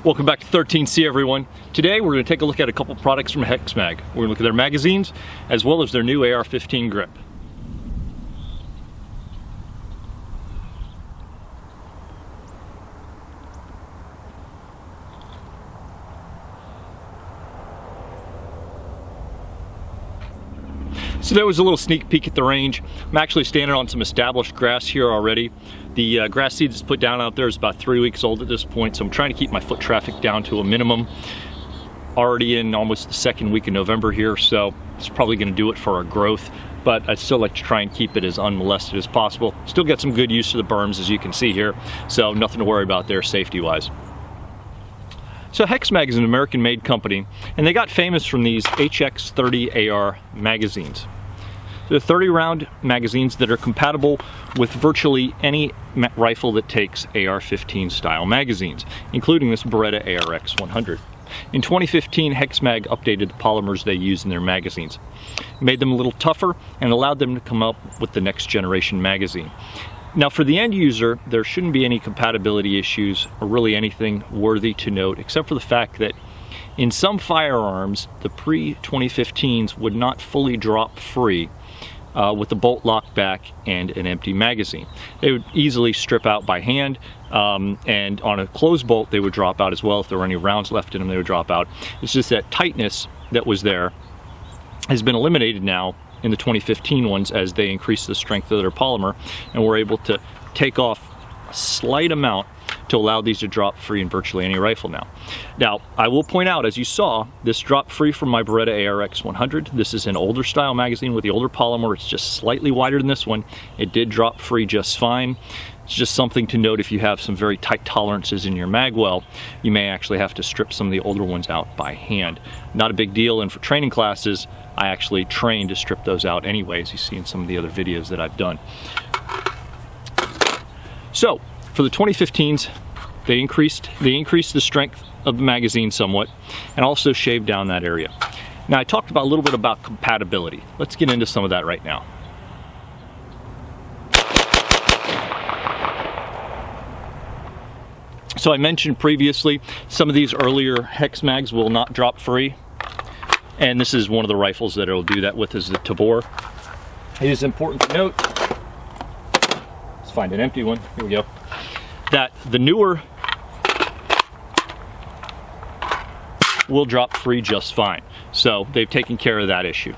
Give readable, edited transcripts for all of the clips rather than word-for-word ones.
Welcome back to 13C, everyone. Today we're going to take a look at a couple products from HexMag. We're going to look at their magazines as well as their new AR-15 grip. So that was a little sneak peek at the range. I'm actually standing on some established grass here already. The grass seed that's put down out there is about 3 weeks old at this point, so I'm trying to keep my foot traffic down to a minimum. Already in almost the second week of November here, so it's probably going to do it for our growth, but I'd still like to try and keep it as unmolested as possible. Still get some good use of the berms, as you can see here, so nothing to worry about there safety-wise. So HexMag is an American-made company, and they got famous from these HX30AR magazines. They're 30-round magazines that are compatible with virtually any rifle that takes AR-15 style magazines, including this Beretta ARX100. In 2015, HexMag updated the polymers they use in their magazines, made them a little tougher, and allowed them to come up with the next generation magazine. Now, for the end user, there shouldn't be any compatibility issues or really anything worthy to note, except for the fact that in some firearms, the pre-2015s would not fully drop free with the bolt lock back and an empty magazine. They would easily strip out by hand, and on a closed bolt, they would drop out as well. If there were any rounds left in them, they would drop out. It's just that tightness that was there has been eliminated now in the 2015 ones as they increase the strength of their polymer, and we're able to take off a slight amount to allow these to drop free in virtually any rifle now. Now, I will point out, as you saw, this dropped free from my Beretta ARX100. This is an older style magazine with the older polymer. It's just slightly wider than this one. It did drop free just fine. It's just something to note. If you have some very tight tolerances in your magwell, you may actually have to strip some of the older ones out by hand. Not a big deal, and for training classes, I actually train to strip those out anyway, as you see in some of the other videos that I've done. So, for the 2015s, they increased the strength of the magazine somewhat, and also shaved down that area. Now, I talked about a little bit about compatibility. Let's get into some of that right now. So I mentioned previously, some of these earlier HexMags will not drop free, and this is one of the rifles that it'll do that with, is the Tavor. It is important to note, let's find an empty one, here we go, that the newer will drop free just fine. So they've taken care of that issue.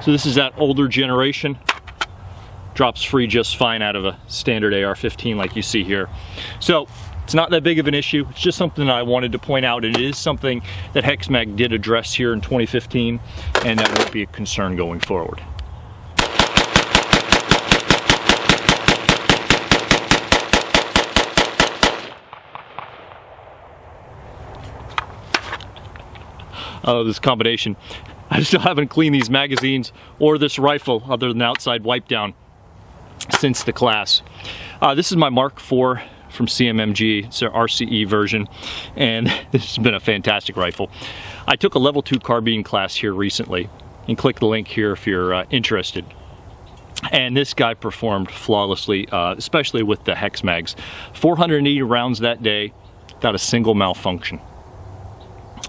So this is that older generation. Drops free just fine out of a standard AR-15 like you see here. So it's not that big of an issue. It's just something that I wanted to point out. It is something that HexMag did address here in 2015, and that won't be a concern going forward. This combination. I still haven't cleaned these magazines or this rifle other than the outside wipe down since the class. This is my Mark IV from CMMG. It's their RCE version, and this has been a fantastic rifle. I took a level 2 carbine class here recently, and click the link here if you're interested. And this guy performed flawlessly, especially with the HexMags. 480 rounds that day, without a single malfunction.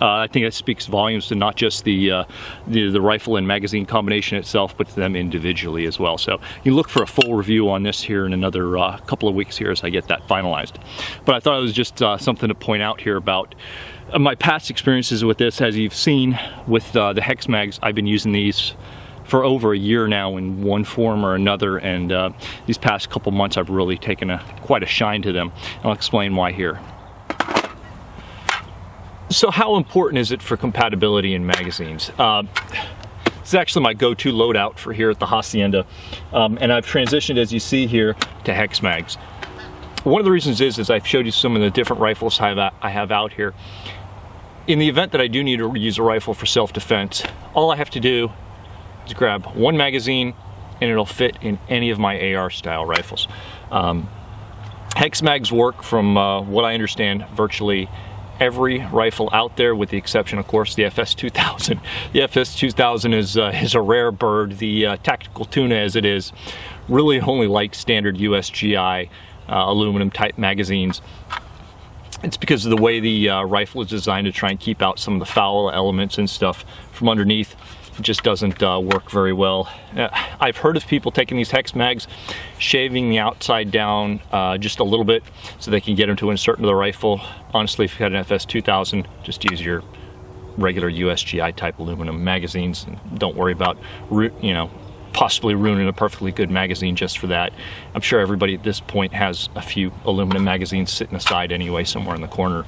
I think that speaks volumes to not just the rifle and magazine combination itself, but to them individually as well. So you look for a full review on this here in another couple of weeks here as I get that finalized. But I thought it was just something to point out here about my past experiences with this. As you've seen with the HexMags, I've been using these for over a year now in one form or another, and these past couple months I've really taken quite a shine to them. I'll explain why here. So how important is it for compatibility in magazines? This is actually my go-to loadout for here at the Hacienda, and I've transitioned, as you see here, to HexMags. One of the reasons is I've showed you some of the different rifles I have out here. In the event that I do need to use a rifle for self-defense, all I have to do is grab one magazine and it'll fit in any of my AR style rifles. HexMags work, from what I understand, virtually every rifle out there, with the exception, of course, the FS2000. The FS2000 is a rare bird. The Tactical Tuna, as it is, really only likes standard USGI aluminum type magazines. It's because of the way the rifle is designed to try and keep out some of the foul elements and stuff from underneath. It just doesn't work very well. I've heard of people taking these hex mags, shaving the outside down just a little bit so they can get them to insert into the rifle. Honestly, if you've got an FS2000, just use your regular USGI type aluminum magazines, and don't worry about, possibly ruining a perfectly good magazine just for that. I'm sure everybody at this point has a few aluminum magazines sitting aside anyway, somewhere in the corner.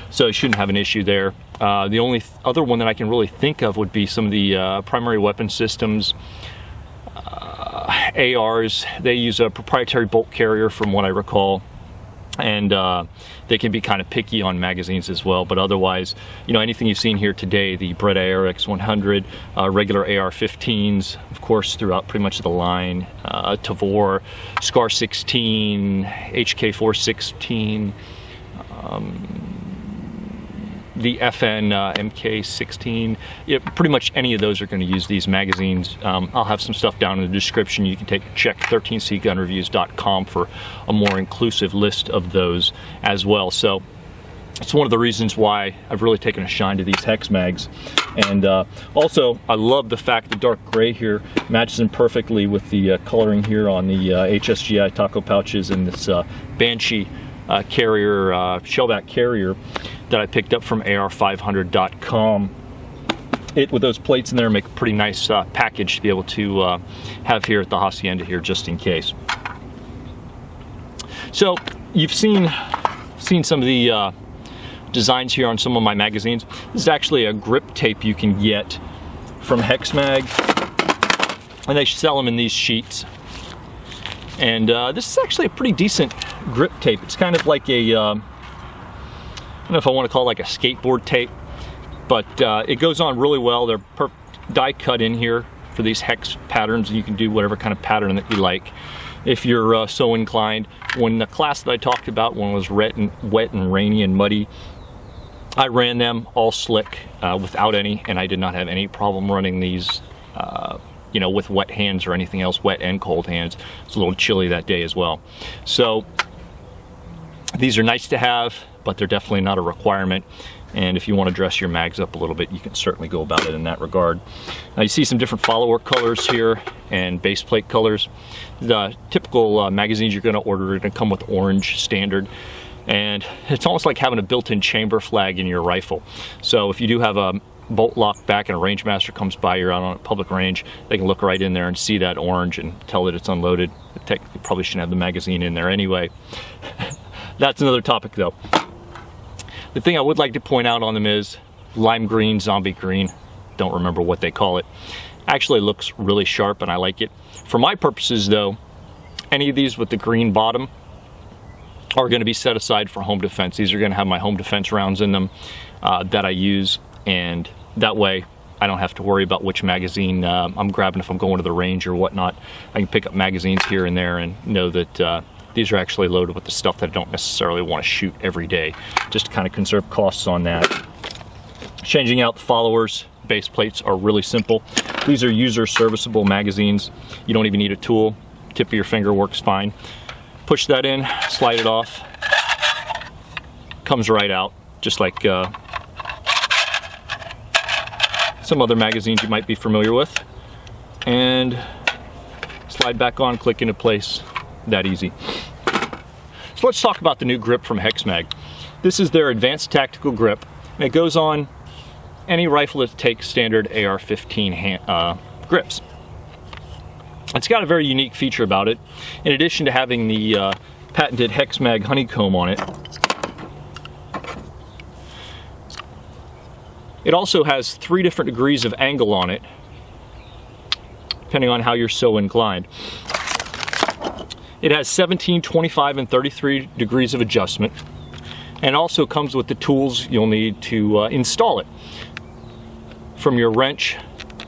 So you shouldn't have an issue there. The only other one that I can really think of would be some of the primary weapon systems. ARs, they use a proprietary bolt carrier from what I recall. And they can be kind of picky on magazines as well, but otherwise, anything you've seen here today, the Beretta ARX100, regular AR-15s, of course, throughout pretty much the line, Tavor, Scar 16, HK416, the FN MK16, pretty much any of those are going to use these magazines. I'll have some stuff down in the description. You can check 13cgunreviews.com for a more inclusive list of those as well. So it's one of the reasons why I've really taken a shine to these hex mags. And also, I love the fact the dark gray here matches in perfectly with the coloring here on the HSGI taco pouches and this Banshee carrier, shellback carrier that I picked up from AR500.com. With those plates in there, make a pretty nice package to be able to have here at the Hacienda here, just in case. So you've seen some of the designs here on some of my magazines. This is actually a grip tape you can get from HexMag, and they sell them in these sheets. And this is actually a pretty decent grip tape. It's kind of like a, I don't know if I want to call it like a skateboard tape, but it goes on really well. They're die cut in here for these hex patterns, and you can do whatever kind of pattern that you like if you're so inclined. When the class that I talked about, when it was wet and rainy and muddy, I ran them all slick without any, and I did not have any problem running these with wet hands or anything else, wet and cold hands. It's a little chilly that day as well. So these are nice to have, but they're definitely not a requirement. And if you want to dress your mags up a little bit, you can certainly go about it in that regard. Now you see some different follower colors here and base plate colors. The typical magazines you're going to order are going to come with orange standard. And it's almost like having a built-in chamber flag in your rifle. So if you do have a bolt lock back and a range master comes by, you're out on a public range, they can look right in there and see that orange and tell that it's unloaded. Technically probably shouldn't have the magazine in there anyway. That's another topic though. The thing I would like to point out on them is lime green, zombie green, don't remember what they call it. Actually looks really sharp and I like it. For my purposes though, any of these with the green bottom are going to be set aside for home defense. These are going to have my home defense rounds in them that I use, and that way I don't have to worry about which magazine I'm grabbing if I'm going to the range or whatnot. I can pick up magazines here and there and know that these are actually loaded with the stuff that I don't necessarily want to shoot every day, just to kind of conserve costs on that. Changing out the followers, base plates are really simple. These are user serviceable magazines. You don't even need a tool. Tip of your finger works fine. Push that in, slide it off, comes right out, just like some other magazines you might be familiar with. And slide back on, click into place, that easy. So let's talk about the new grip from HexMag. This is their advanced tactical grip, and it goes on any rifle that takes standard AR-15 grips. It's got a very unique feature about it. In addition to having the patented HexMag honeycomb on it, it also has 3 different degrees of angle on it, depending on how you're so inclined. It has 17, 25, and 33 degrees of adjustment, and also comes with the tools you'll need to install it, from your wrench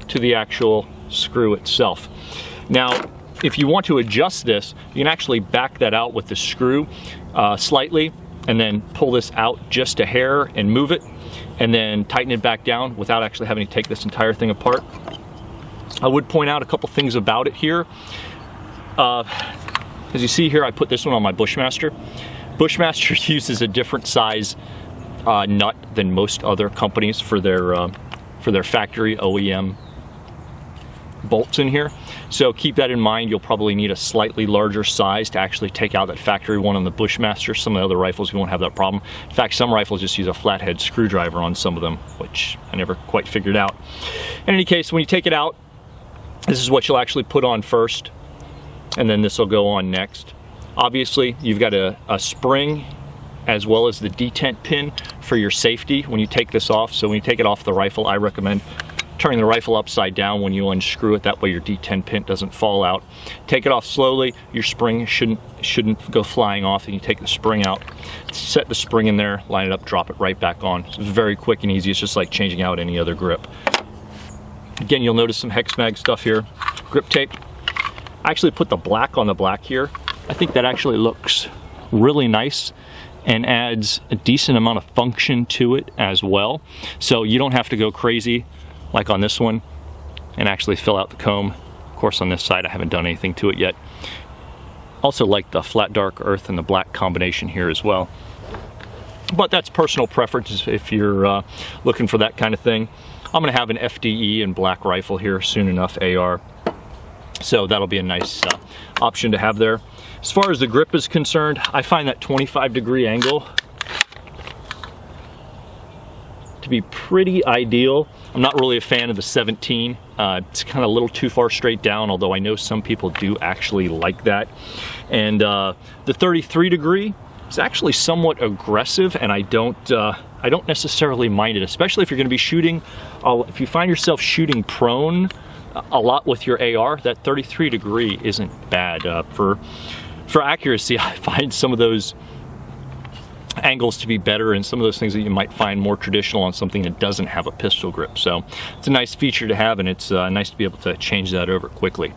to the actual screw itself. Now, if you want to adjust this, you can actually back that out with the screw slightly, and then pull this out just a hair and move it, and then tighten it back down without actually having to take this entire thing apart. I would point out a couple things about it here. As you see here, I put this one on my Bushmaster. Bushmaster uses a different size nut than most other companies for their factory OEM bolts in here. So keep that in mind. You'll probably need a slightly larger size to actually take out that factory one on the Bushmaster. Some of the other rifles, you won't have that problem. In fact, some rifles just use a flathead screwdriver on some of them, which I never quite figured out. In any case, when you take it out, this is what you'll actually put on first, and then this will go on next. Obviously, you've got a spring as well as the detent pin for your safety when you take this off. So when you take it off the rifle, I recommend turning the rifle upside down when you unscrew it. That way your detent pin doesn't fall out. Take it off slowly. Your spring shouldn't go flying off, and you take the spring out, set the spring in there, line it up, drop it right back on. It's very quick and easy. It's just like changing out any other grip. Again, you'll notice some HexMag stuff here. Grip tape. I actually put the black on the black here. I think that actually looks really nice and adds a decent amount of function to it as well. So you don't have to go crazy like on this one and actually fill out the comb. Of course, on this side, I haven't done anything to it yet. Also like the flat dark earth and the black combination here as well. But that's personal preference if you're looking for that kind of thing. I'm gonna have an FDE and black rifle here soon enough, AR. So that'll be a nice option to have there. As far as the grip is concerned, I find that 25-degree angle to be pretty ideal. I'm not really a fan of the 17. It's kind of a little too far straight down, although I know some people do actually like that. And the 33-degree is actually somewhat aggressive, and I don't necessarily mind it, especially if you're going to be shooting. If you find yourself shooting prone a lot with your AR, that 33-degree isn't bad. For accuracy, I find some of those angles to be better, and some of those things that you might find more traditional on something that doesn't have a pistol grip. So it's a nice feature to have, and it's nice to be able to change that over quickly.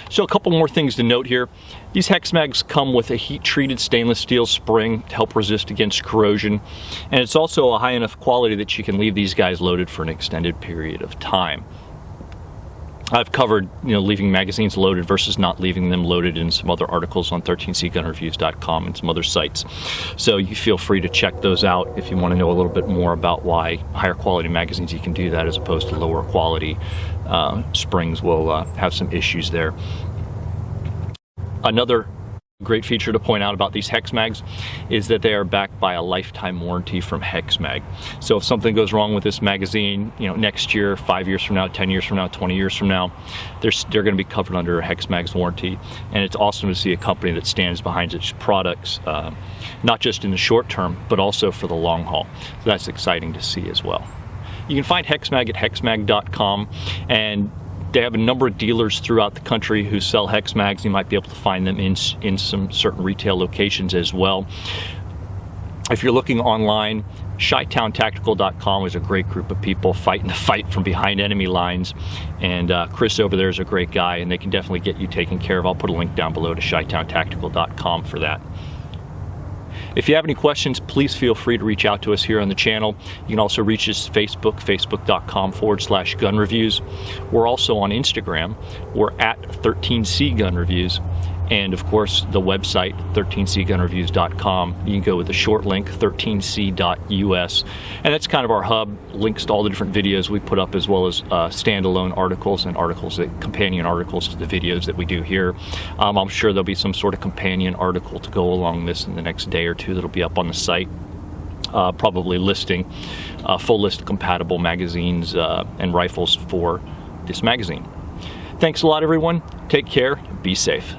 So a couple more things to note here. These HexMags come with a heat-treated stainless steel spring to help resist against corrosion, and it's also a high enough quality that you can leave these guys loaded for an extended period of time. I've covered, leaving magazines loaded versus not leaving them loaded in some other articles on 13cgunreviews.com and some other sites. So you feel free to check those out if you want to know a little bit more about why higher quality magazines you can do that as opposed to lower quality springs will have some issues there. Another great feature to point out about these HexMags is that they are backed by a lifetime warranty from HexMag. So if something goes wrong with this magazine, next year, 5 years from now, 10 years from now, 20 years from now, they're going to be covered under a HexMag's warranty. And it's awesome to see a company that stands behind its products, not just in the short term, but also for the long haul. So that's exciting to see as well. You can find HexMag at hexmag.com, and they have a number of dealers throughout the country who sell HexMags. You might be able to find them in some certain retail locations as well. If you're looking online, ChyTownTactical.com is a great group of people fighting the fight from behind enemy lines. And Chris over there is a great guy, and they can definitely get you taken care of. I'll put a link down below to ChyTownTactical.com for that. If you have any questions, please feel free to reach out to us here on the channel. You can also reach us Facebook, facebook.com/gunreviews. We're also on Instagram. We're at 13cgunreviews. And of course, the website, 13cgunreviews.com. You can go with the short link, 13c.us. And that's kind of our hub, links to all the different videos we put up, as well as standalone articles and companion articles to the videos that we do here. I'm sure there'll be some sort of companion article to go along this in the next day or two that'll be up on the site. Probably listing a full list of compatible magazines and rifles for this magazine. Thanks a lot, everyone. Take care. Be safe.